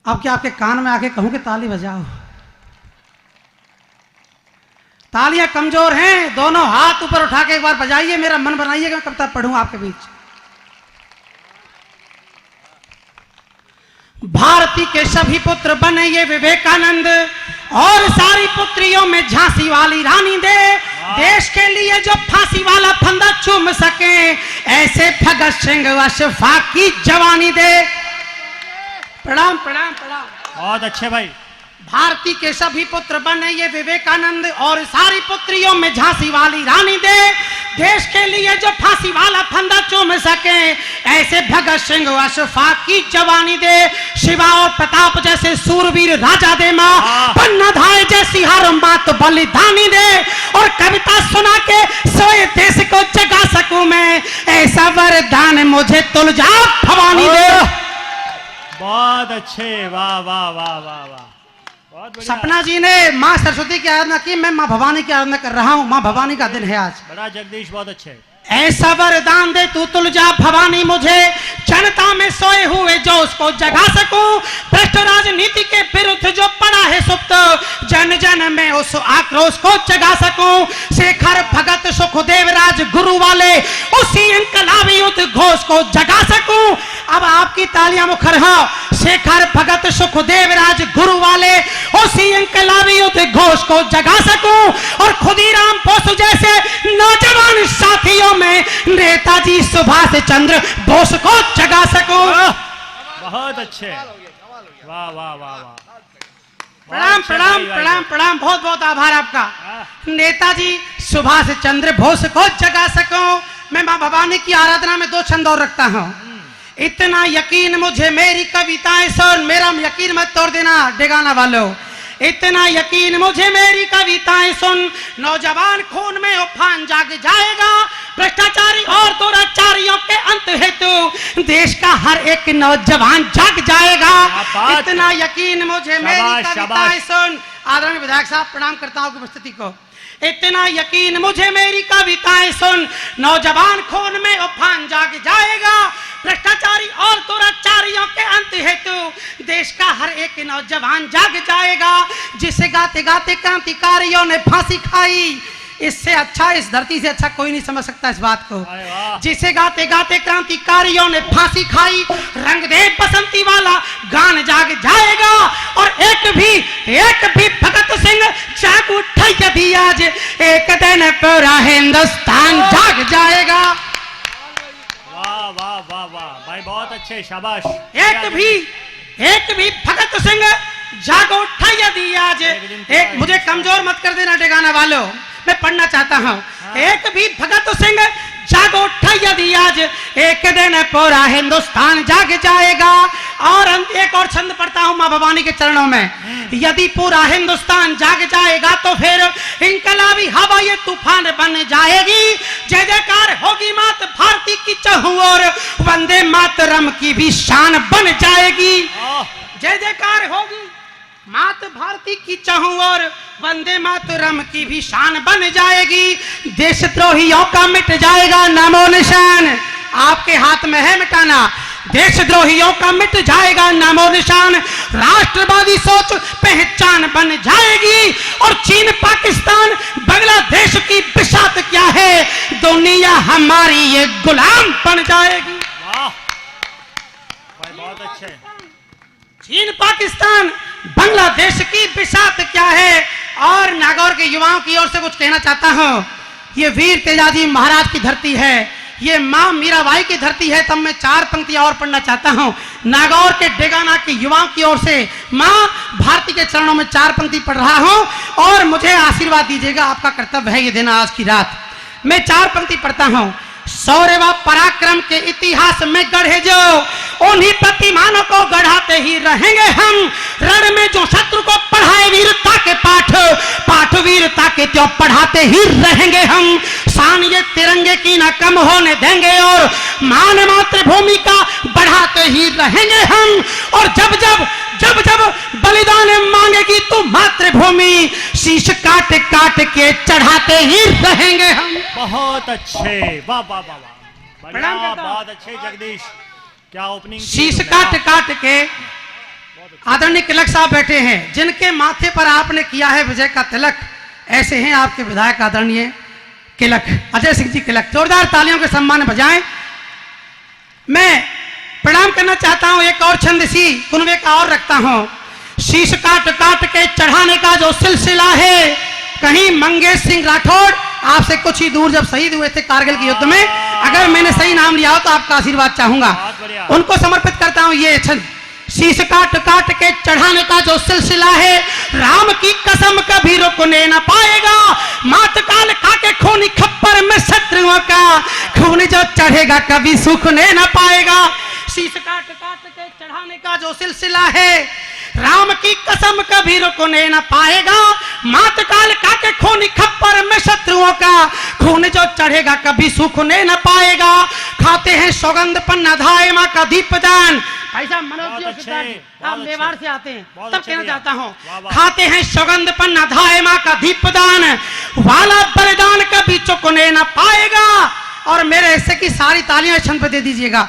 अब क्या आपके कान में आके कहूं कि ताली बजाओ? तालियां कमजोर हैं, दोनों हाथ ऊपर उठा के एक बार बजाइए, मेरा मन बनाइए कि मैं कब तक पढ़ूं आपके बीच। भारती के सभी पुत्र बने ये विवेकानंद, और सारी पुत्रियों में झांसी वाली रानी दे। देश के लिए जो फांसी वाला फंदा चूम सके, ऐसे भगत सिंह अशफाक की जवानी दे। प्रणाम प्रणाम प्रणाम। बहुत अच्छे भाई। भारती के सभी पुत्र बने ये विवेकानंद, और सारी पुत्रियों में झांसी वाली रानी दे। देश के लिए जो फांसी वाला फंदा चूम सके, ऐसे भगत सिंह अशफाक की जवानी दे। शिवा और प्रताप जैसे सूरवीर राजा दे माँ, पन्ना धाय जैसी हर मात बलिदानी दे। और कविता सुना के सोए देश को जगा सकूं मैं, ऐसा वरदान मुझे तुलजा भवानी दे। बहुत अच्छे, वाह वाह वाह वाह वाह। सपना जी ने माँ सरस्वती की आराधना की, मैं माँ भवानी की आराधना कर रहा हूँ। माँ भवानी का दिन है आज। बड़ा जगदीश, बहुत अच्छे। ऐसा वरदान दे तू तुलजा भवानी मुझे, जनता में सोए हुए जो उसको जगा सकूं। भ्रष्ट राजनीति के विरुद्ध जो पड़ा है सुप्त, जन जन में उस आक्रोश को जगा सकूं। शेखर भगत सुखदेव राज गुरु वाले उसी इंकलाबी उद्घोष को जगा सकूं। अब आपकी तालियां मुखर हो। शेखर भगत सुखदेव राज गुरु वाले उसी इंकलाबी उद्घोष को जगा सकूं। और खुदीराम बोस जैसे नौजवान साथियों में नेताजी सुभाष चंद्र बोस को जगा सकूं। बहुत अच्छे, वाह वाह वाह वाह। प्रणाम प्रणाम प्रणाम प्रणाम, बहुत बहुत आभार आपका। नेताजी सुभाष चंद्र बोस को जगा सकूं। मैं मां भवानी की आराधना में 2 छंद और रखता हूं। इतना यकीन मुझे मेरी कविताएं सुन, मेरा यकीन मत तोड़ देना डेगाना वालों। इतना यकीन मुझे मेरी कविताएं सुन, नौजवान खून में उफान जाग जाएगा। भ्रष्टाचारी और दुराचारियों के अंत हेतु देश का हर एक नौजवान जाग जाएगा। इतना यकीन मुझे मेरी कविताएं सुन। आदरणीय विधायक साहब, प्रणाम करता हूं आपकी उपस्थिति को। इतना यकीन मुझे मेरी कविताएं सुन, नौजवान खून में उफान जाग जाएगा। भ्रष्टाचारी और दुराचारियों के अंत हेतु देश का हर एक नौजवान जाग जाएगा। जिसे गाते गाते क्रांतिकारियों ने फांसी खाई, इससे अच्छा, इस धरती से अच्छा कोई नहीं समझ सकता इस बात को। जिसे गाते गाते क्रांतिकारियों ने फांसी खाई, रंग दे बसंती वाला गान जाग जाएगा। और एक भी भगत सिंह जाग उठा यदि आज, एक दिन पूरा हिंदुस्तान जाग जाएगा। वाह वाह वाह वाह भाई, बहुत अच्छे, शाबाश। एक भी भगत सिंह जाग उठा यदि आज, एक मुझे कमजोर मत कर देना डेगाना वालों, मैं पढ़ना चाहता हूँ। एक भी भगत सिंह जाग उठा यदि आज, एक दिन पूरा हिंदुस्तान जाग जाएगा। और एक और छंद पढ़ता हूँ माँ भवानी के चरणों में। यदि पूरा हिंदुस्तान जाग जाएगा तो फिर इंकलाबी हवा ये तूफान बन जाएगी। जय जयकार होगी मात भारती की चहुं ओर, वंदे मातरम की भी शान बन जाएगी। जय जयकार होगी मात भारती की चहुं और वंदे मातरम की भी शान बन जाएगी। देशद्रोहियों का मिट जाएगा नामो निशान, आपके हाथ में है मिटाना। देशद्रोहियों का मिट जाएगा नामो निशान, राष्ट्रवादी सोच पहचान बन जाएगी। और चीन पाकिस्तान बांग्लादेश की बिसात क्या है, दुनिया हमारी ये गुलाम बन जाएगी। वाह भाई, बहुत अच्छे। चीन पाकिस्तान बांग्लादेश की बिसात क्या है। और नागौर के युवाओं की ओर से कुछ कहना चाहता हूं। ये वीर तेजाजी महाराज की धरती है, ये मां मीराबाई की धरती है। तब मैं 4 पंक्तियां और पढ़ना चाहता हूं नागौर के डेगाना के युवाओं की ओर से। मां भारती के चरणों में 4 पंक्ति पढ़ रहा हूं, और मुझे आशीर्वाद दीजिएगा, आपका कर्तव्य है ये देना आज की रात। मैं 4 पंक्ति पढ़ता हूं। शौर्य व पराक्रम के इतिहास में गढ़े जो, उन्हीं प्रतिमानों को गढ़ाते ही रहेंगे हम। रण में जो शत्रु को पढ़ाए वीरता के पाठ, पाठ वीरता के त्यों पढ़ाते ही रहेंगे हम। शान ये तिरंगे की ना कम होने देंगे, और मान मातृभूमि का बढ़ाते ही रहेंगे हम। और जब जब जब जब बलिदान मांगेगी तो मातृभूमि, शीश काट काट के चढ़ाते ही रहेंगे हम। बहुत अच्छे, वाह वाह वाह वाह, प्रणाम करता हूं। बहुत अच्छे जगदीश, क्या ओपनिंग। शीश काट काट के आदरणीय तिलक साहब बैठे हैं, जिनके माथे पर आपने किया है विजय का तिलक, ऐसे हैं आपके विधायक आदरणीय तिलक, अजय सिंह जी तिलक। जोरदार तालियों के सम्मान में बजाएं। मैं प्रणाम करना चाहता हूं, एक और छंद सी कुनवे का और रखता हूं। शीश काट काट के चढ़ाने का जो सिलसिला है, कहीं मंगेश सिंह राठौड़ आपसे कुछ ही दूर जब शहीद हुए थे कारगिल के युद्ध में, अगर मैंने सही नाम लिया हो तो आपका आशीर्वाद चाहूंगा, उनको समर्पित करता हूं ये छंद। शीश काट काट के चढ़ाने का जो सिलसिला है, राम की कसम कभी रुकने न पाएगा, मात काल खा के खूनी खप्पर में शत्रुओं का खून जो चढ़ेगा कभी सूखने न पाएगा। शीश काट काट के चढ़ाने का जो सिलसिला है, राम की कसम कभी रुकने न पाएगा, मात काल खा के खूनी खप्पर में शत्रुओं का खून जो चढ़ेगा कभी सूखने न पाएगा। खाते हैं सौगंध पन्ना धाए मां का दीपदान। भाई साहब मनोज जी और सिद्धार्थ जी, आप मेवाड़ से आते हैं, तब कहना चाहता हूँ, खाते हैं सौगंध पन्ना धाए मां का दीपदान, वाला बलिदान कभी चुकने न पाएगा। और मेरे हिस्से की सारी तालियां छंद पे दे दीजिएगा।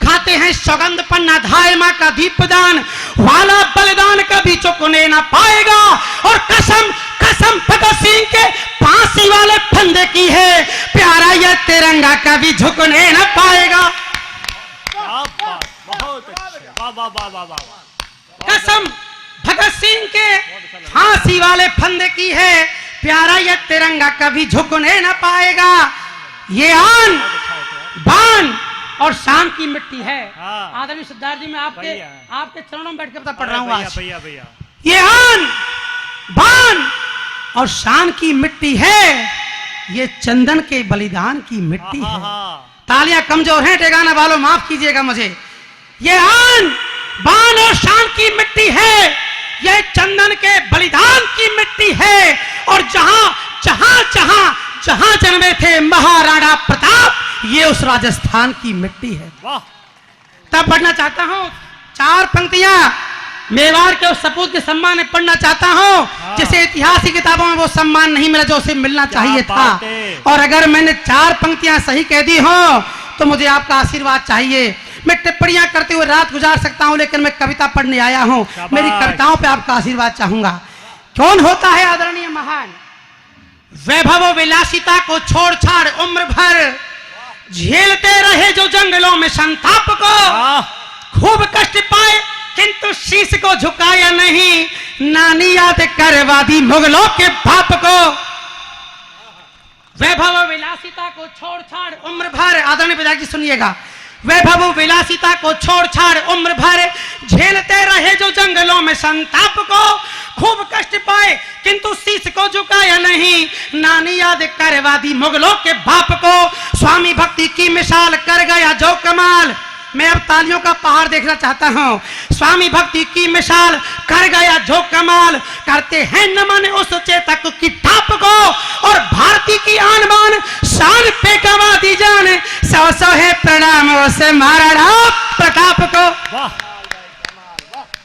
खाते हैं सौगंध पन्ना धाए मां का दीपदान, वाला बलिदान कभी चुकने न पाएगा। और कसम कसम भगत सिंह के फांसी वाले फंदे की है, प्यारा यह तिरंगा कभी झुकने न पाएगा। बहुत अच्छे, वाह वाह वाह वाह वाह। कसम भगत सिंह के फांसी वाले फंदे की है, प्यारा यह तिरंगा कभी झुकने न पाएगा। ये आन बान और शान की मिट्टी है। आदरणीय सिद्धार्थ जी, मैं आपके चरणों में बैठ कर पढ़ रहा हूँ आज। ये आन बान और शान की मिट्टी है, ये चंदन के बलिदान की मिट्टी है। तालियां कमजोर हैं ठेकाना वालों, माफ कीजिएगा मुझे। ये आन बान और शान की मिट्टी है, ये चंदन के बलिदान की मिट्टी है। और जहां जहां जहां जहां जन्मे थे महाराणा प्रताप, ये उस राजस्थान की मिट्टी है। तब पढ़ना चाहता हूं 4 पंक्तियां मेवाड़ के उस सपूत के सम्मान में पढ़ना चाहता हूं, जिसे इतिहास की किताबों में वो सम्मान नहीं मिला जो उसे मिलना चाहिए था। और अगर मैंने 4 पंक्तियां सही कह दी हो तो मुझे आपका आशीर्वाद चाहिए। मैं टिप्पणियां करते हुए रात गुजार सकता हूं, लेकिन मैं कविता पढ़ने आया हूं, मेरी कविताओं पे आपका आशीर्वाद चाहूंगा। कौन होता है आदरणीय महान? वैभव विलासिता को छोड़ छाड़ उम्र भर झेलते रहे जो जंगलों में संताप को, खूब कष्ट पाए किंतु शीश को झुकाया नहीं, नानी याद करवादी मुगलों के बाप को। वैभव विलासिता को छोड़ छाड़ उम्र भर, आदरणीय विधायक जी सुनिएगा, वैभव विलासिता को छोड़ छाड़ उम्र भर झेलते रहे जो जंगलों में संताप को, खूब कष्ट पाए किंतु शीश को झुकाया नहीं, नानी याद करवादी मुगलों के बाप को। स्वामी भक्ति की मिसाल कर गया जो कमाल, मैं अब तालियों का पहाड़ देखना चाहता हूं। स्वामी भक्ति की मिसाल कर गया जो कमाल, करते हैं नमन उस चेतक की ठाप को, और भारती की आन बान शान पे गवा दी जान, 100 है प्रणाम उस महाराणा प्रताप को।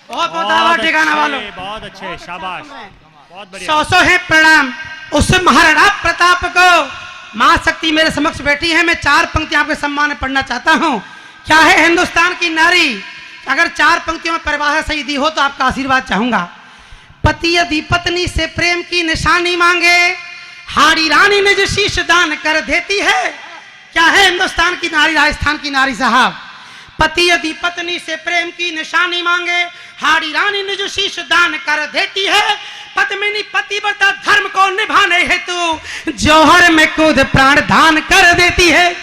बहुत बहुत आभार ठिकाना वालों, बहुत अच्छे, शाबाश, बहुत बढ़िया। 100 है प्रणाम उस महाराणा प्रताप को। मां शक्ति मेरे समक्ष बैठी है, मैं 4 पंक्तियां आपके सम्मान में पढ़ना चाहता हूं। क्या है हिंदुस्तान की नारी? अगर 4 पंक्तियों में परिभाषा सही दी हो तो आपका आशीर्वाद चाहूंगा। पति यदि पत्नी से प्रेम की निशानी मांगे, हारी रानी निज शीश दान कर देती है। क्या है हिंदुस्तान की नारी, राजस्थान की नारी साहब? पति यदि पत्नी से प्रेम की निशानी मांगे, हारी रानी निज शीश दान कर देती है। पद्मिनी पतिव्रता धर्म को निभाने हेतु जौहर में कूद प्राण दान कर देती है।